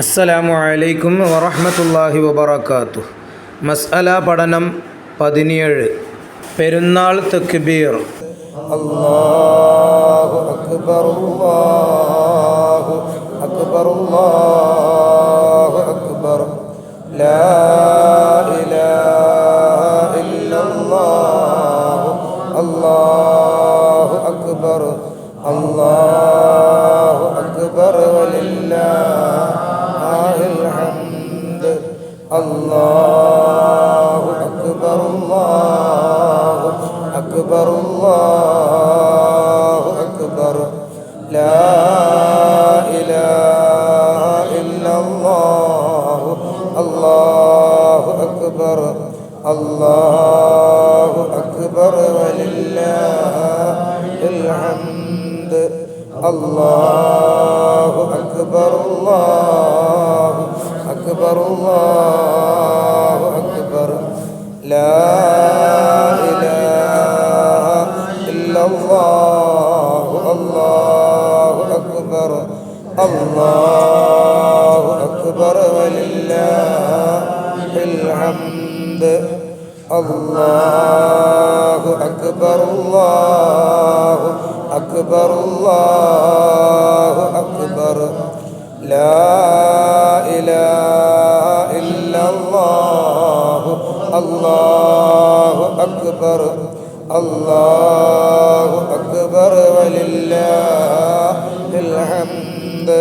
അസ്സലാമു അലൈക്കും വറഹ്മത്തുള്ളാഹി വബറകാതുഹു. മസ്അല പഠനം 17. പെരുന്നാൾ തക്ബീർ. അല്ലാഹു അക്ബർ അല്ലാഹു അക്ബർ അല്ലാഹു അക്ബർ ലാ ഇലാഹ ഇല്ലല്ലാഹു അല്ലാഹു അക്ബർ അല്ലാഹു അക്ബർ വലില്ലാഹിൽ ഹംദ് അല്ലാഹു അക്ബർ അല്ലാഹു അക്ബർ അല്ലാഹു അക്ബർ ലാ ഇലാഹ ഇല്ലല്ലാഹു അല്ലാഹു അക്ബർ അല്ലാഹു അക്ബർ വലില്ലാഹിൽ ഹംദ് അല്ലാഹു അക്ബർ അല്ലാഹു അക്ബർ അല്ലാഹു അക്ബർ ലാ ഇലാഹ ഇല്ലല്ലാഹു അല്ലാഹു അക്ബർ അല്ലാഹു അക്ബർ വലില്ലാഹിൽ ഹംദ് അല്ലാഹു അക്ബർ അല്ലാഹു അക്ബർ അല്ലാഹു അക്ബർ ലാ ഇലാഹ ഇല്ലല്ലാഹു അല്ലാഹു അക്ബർ അല്ലാഹു അക്ബർ വലില്ലാഹിൽ ഹംദ്.